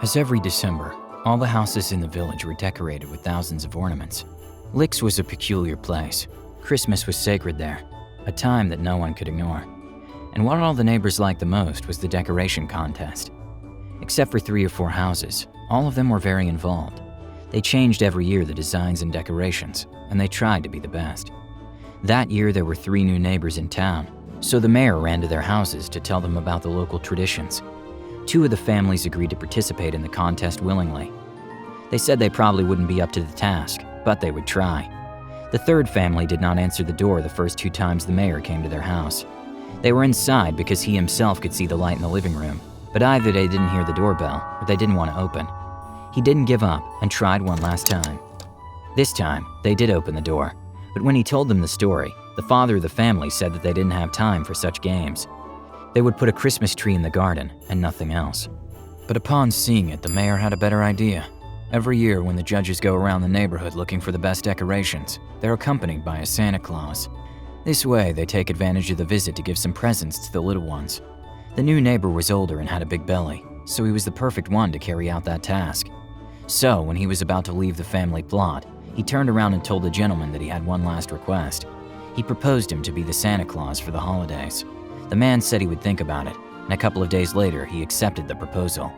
As every December, all the houses in the village were decorated with thousands of ornaments. Licks was a peculiar place. Christmas was sacred there, a time that no one could ignore. And what all the neighbors liked the most was the decoration contest. Except for 3 or 4 houses, all of them were very involved. They changed every year the designs and decorations, and they tried to be the best. That year there were 3 new neighbors in town, so the mayor ran to their houses to tell them about the local traditions. 2 of the families agreed to participate in the contest willingly. They said they probably wouldn't be up to the task, but they would try. The 3rd family did not answer the door the first 2 times the mayor came to their house. They were inside because he himself could see the light in the living room, but either they didn't hear the doorbell or they didn't want to open. He didn't give up and tried one last time. This time, they did open the door, but when he told them the story, the father of the family said that they didn't have time for such games. They would put a Christmas tree in the garden and nothing else. But upon seeing it, the mayor had a better idea. Every year when the judges go around the neighborhood looking for the best decorations, they're accompanied by a Santa Claus. This way, they take advantage of the visit to give some presents to the little ones. The new neighbor was older and had a big belly, so he was the perfect one to carry out that task. So, when he was about to leave the family plot, he turned around and told the gentleman that he had one last request. He proposed him to be the Santa Claus for the holidays. The man said he would think about it, and a couple of days later, he accepted the proposal.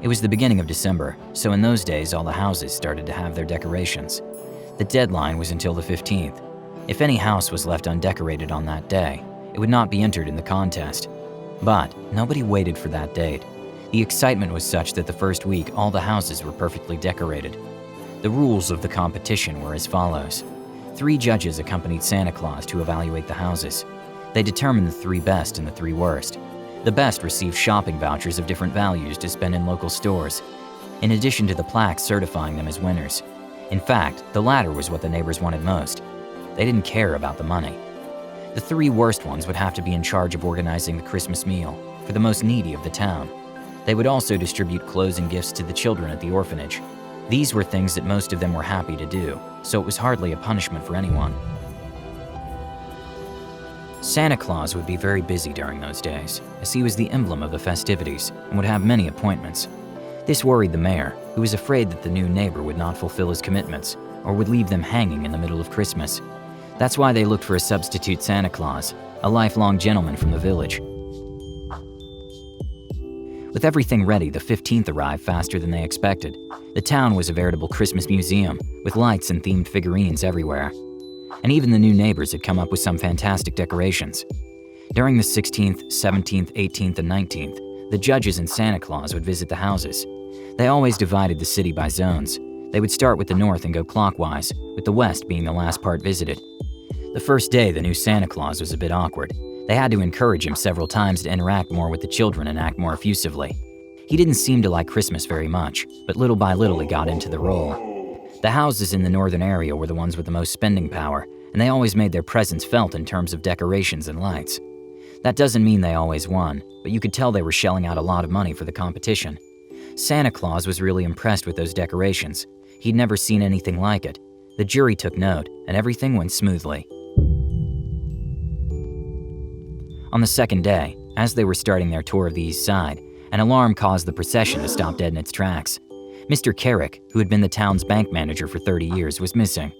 It was the beginning of December, so in those days, all the houses started to have their decorations. The deadline was until the 15th. If any house was left undecorated on that day, it would not be entered in the contest. But nobody waited for that date. The excitement was such that the first week, all the houses were perfectly decorated. The rules of the competition were as follows. 3 judges accompanied Santa Claus to evaluate the houses. They determined the 3 best and the 3 worst. The best received shopping vouchers of different values to spend in local stores, in addition to the plaques certifying them as winners. In fact, the latter was what the neighbors wanted most. They didn't care about the money. The 3 worst ones would have to be in charge of organizing the Christmas meal for the most needy of the town. They would also distribute clothes and gifts to the children at the orphanage. These were things that most of them were happy to do, so it was hardly a punishment for anyone. Santa Claus would be very busy during those days, as he was the emblem of the festivities and would have many appointments. This worried the mayor, who was afraid that the new neighbor would not fulfill his commitments or would leave them hanging in the middle of Christmas. That's why they looked for a substitute Santa Claus, a lifelong gentleman from the village. With everything ready, the 15th arrived faster than they expected. The town was a veritable Christmas museum, with lights and themed figurines everywhere. And even the new neighbors had come up with some fantastic decorations. During the 16th, 17th, 18th, and 19th, the judges and Santa Claus would visit the houses. They always divided the city by zones. They would start with the north and go clockwise, with the west being the last part visited. The first day, the new Santa Claus was a bit awkward. They had to encourage him several times to interact more with the children and act more effusively. He didn't seem to like Christmas very much, but little by little he got into the role. The houses in the northern area were the ones with the most spending power, and they always made their presence felt in terms of decorations and lights. That doesn't mean they always won, but you could tell they were shelling out a lot of money for the competition. Santa Claus was really impressed with those decorations. He'd never seen anything like it. The jury took note, and everything went smoothly. On the second day, as they were starting their tour of the east side, an alarm caused the procession to stop dead in its tracks. Mr. Carrick, who had been the town's bank manager for 30 years, was missing.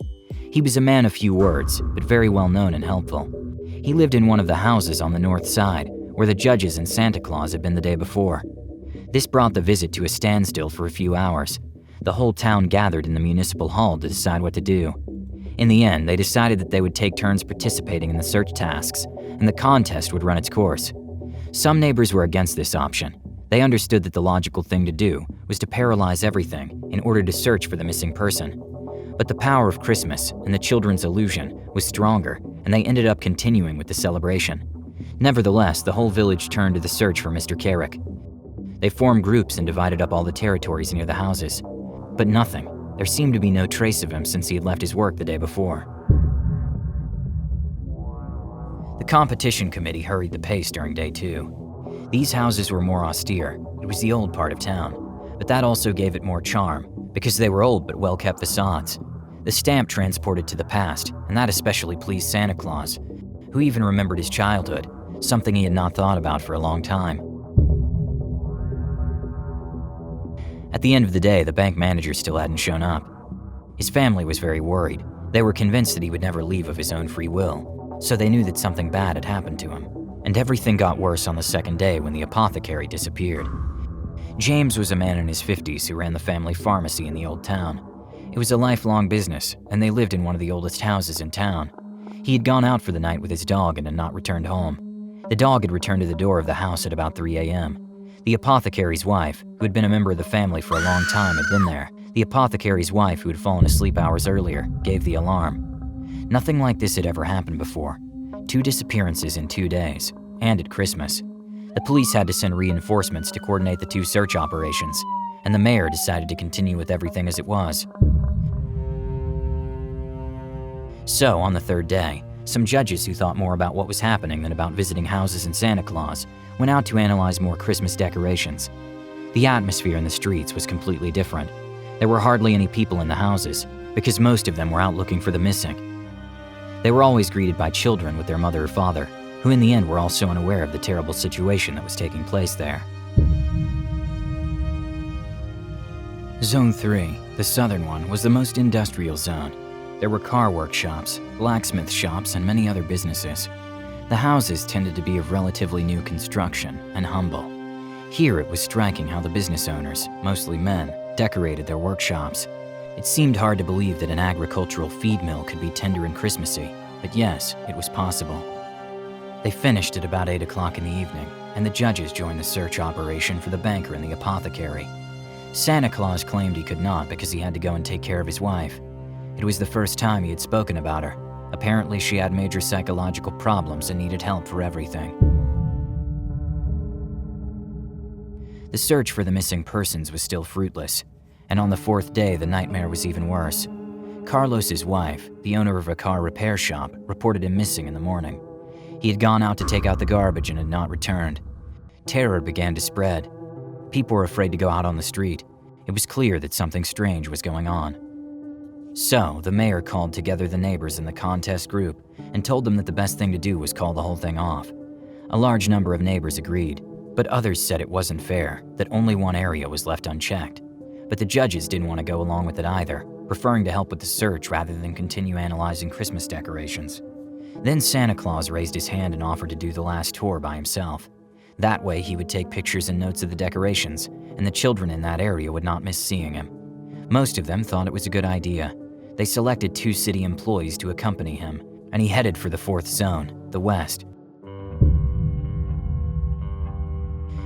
He was a man of few words, but very well known and helpful. He lived in one of the houses on the north side, where the judges and Santa Claus had been the day before. This brought the visit to a standstill for a few hours. The whole town gathered in the municipal hall to decide what to do. In the end, they decided that they would take turns participating in the search tasks, and the contest would run its course. Some neighbors were against this option. They understood that the logical thing to do was to paralyze everything in order to search for the missing person. But the power of Christmas and the children's illusion was stronger, and they ended up continuing with the celebration. Nevertheless, the whole village turned to the search for Mr. Carrick. They formed groups and divided up all the territories near the houses. But nothing. There seemed to be no trace of him since he had left his work the day before. The competition committee hurried the pace during day 2. These houses were more austere. It was the old part of town, but that also gave it more charm, because they were old but well-kept facades. The stamp transported to the past, and that especially pleased Santa Claus, who even remembered his childhood, something he had not thought about for a long time. At the end of the day, the bank manager still hadn't shown up. His family was very worried. They were convinced that he would never leave of his own free will, so they knew that something bad had happened to him. And everything got worse on the second day when the apothecary disappeared. James was a man in his 50s who ran the family pharmacy in the old town. It was a lifelong business, and they lived in one of the oldest houses in town. He had gone out for the night with his dog and had not returned home. The dog had returned to the door of the house at about 3 a.m. The apothecary's wife, who had been a member of the family for a long time, had been there. The apothecary's wife, who had fallen asleep hours earlier, gave the alarm. Nothing like this had ever happened before. 2 disappearances in 2 days, and at Christmas. The police had to send reinforcements to coordinate the 2 search operations, and the mayor decided to continue with everything as it was. So, on the 3rd day, some judges who thought more about what was happening than about visiting houses and Santa Claus went out to analyze more Christmas decorations. The atmosphere in the streets was completely different. There were hardly any people in the houses, because most of them were out looking for the missing. They were always greeted by children with their mother or father, who in the end were also unaware of the terrible situation that was taking place there. Zone 3, the southern one, was the most industrial zone. There were car workshops, blacksmith shops, and many other businesses. The houses tended to be of relatively new construction and humble. Here it was striking how the business owners, mostly men, decorated their workshops. It seemed hard to believe that an agricultural feed mill could be tender and Christmassy, but yes, it was possible. They finished at about 8 o'clock in the evening, and the judges joined the search operation for the banker and the apothecary. Santa Claus claimed he could not because he had to go and take care of his wife. It was the first time he had spoken about her. Apparently, she had major psychological problems and needed help for everything. The search for the missing persons was still fruitless, and on the 4th day, the nightmare was even worse. Carlos's wife, the owner of a car repair shop, reported him missing in the morning. He had gone out to take out the garbage and had not returned. Terror began to spread. People were afraid to go out on the street. It was clear that something strange was going on. So, the mayor called together the neighbors in the contest group and told them that the best thing to do was call the whole thing off. A large number of neighbors agreed, but others said it wasn't fair, that only one area was left unchecked. But the judges didn't want to go along with it either, preferring to help with the search rather than continue analyzing Christmas decorations. Then Santa Claus raised his hand and offered to do the last tour by himself. That way he would take pictures and notes of the decorations, and the children in that area would not miss seeing him. Most of them thought it was a good idea. They selected 2 city employees to accompany him, and he headed for the 4th zone, the west.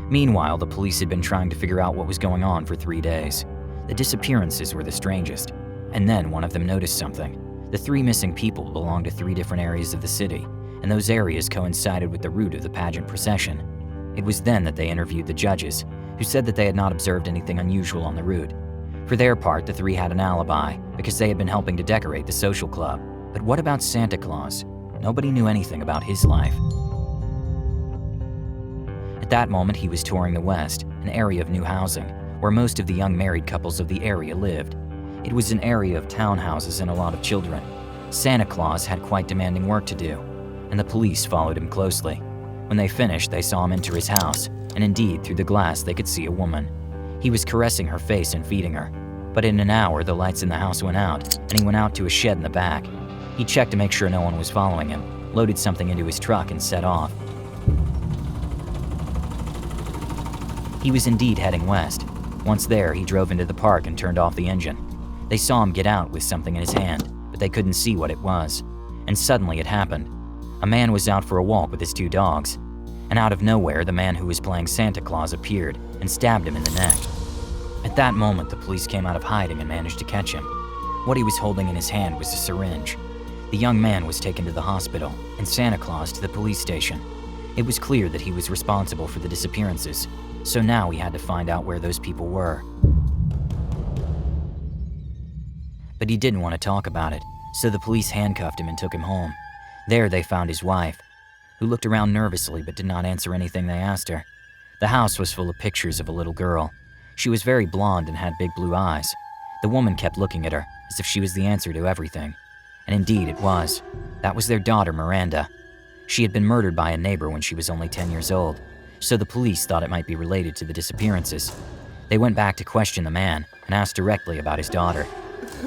Meanwhile, the police had been trying to figure out what was going on for 3 days. The disappearances were the strangest, and then one of them noticed something. The 3 missing people belonged to 3 different areas of the city, and those areas coincided with the route of the pageant procession. It was then that they interviewed the judges, who said that they had not observed anything unusual on the route. For their part, the 3 had an alibi, because they had been helping to decorate the social club. But what about Santa Claus? Nobody knew anything about his life. At that moment, he was touring the West, an area of new housing, where most of the young married couples of the area lived. It was an area of townhouses and a lot of children. Santa Claus had quite demanding work to do, and the police followed him closely. When they finished, they saw him enter his house, and indeed, through the glass, they could see a woman. He was caressing her face and feeding her. But in an hour, the lights in the house went out, and he went out to a shed in the back. He checked to make sure no one was following him, loaded something into his truck, and set off. He was indeed heading west. Once there, he drove into the park and turned off the engine. They saw him get out with something in his hand, but they couldn't see what it was. And suddenly it happened. A man was out for a walk with his 2 dogs, and out of nowhere, the man who was playing Santa Claus appeared and stabbed him in the neck. At that moment, the police came out of hiding and managed to catch him. What he was holding in his hand was a syringe. The young man was taken to the hospital, and Santa Claus to the police station. It was clear that he was responsible for the disappearances, so now he had to find out where those people were. But he didn't want to talk about it, so the police handcuffed him and took him home. There they found his wife, who looked around nervously but did not answer anything they asked her. The house was full of pictures of a little girl. She was very blonde and had big blue eyes. The woman kept looking at her as if she was the answer to everything. And indeed it was. That was their daughter, Miranda. She had been murdered by a neighbor when she was only 10 years old, so the police thought it might be related to the disappearances. They went back to question the man and asked directly about his daughter.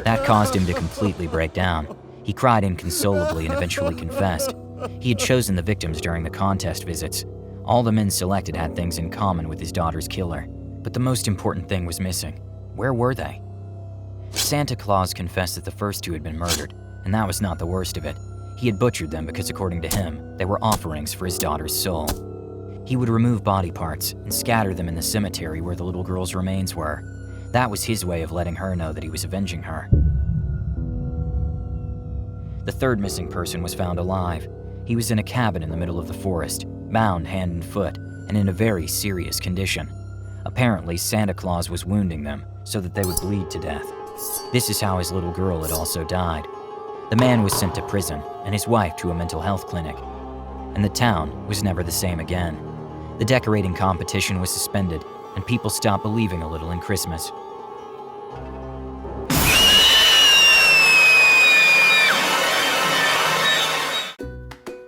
That caused him to completely break down. He cried inconsolably and eventually confessed. He had chosen the victims during the contest visits. All the men selected had things in common with his daughter's killer, but the most important thing was missing. Where were they? Santa Claus confessed that the first two had been murdered, and that was not the worst of it. He had butchered them because, according to him, they were offerings for his daughter's soul. He would remove body parts and scatter them in the cemetery where the little girl's remains were. That was his way of letting her know that he was avenging her. The third missing person was found alive. He was in a cabin in the middle of the forest, bound hand and foot, and in a very serious condition. Apparently, Santa Claus was wounding them so that they would bleed to death. This is how his little girl had also died. The man was sent to prison, and his wife to a mental health clinic. And the town was never the same again. The decorating competition was suspended, and people stopped believing a little in Christmas.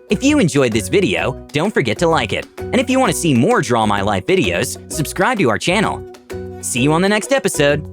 If you enjoyed this video, don't forget to like it. And if you want to see more Draw My Life videos, subscribe to our channel. See you on the next episode.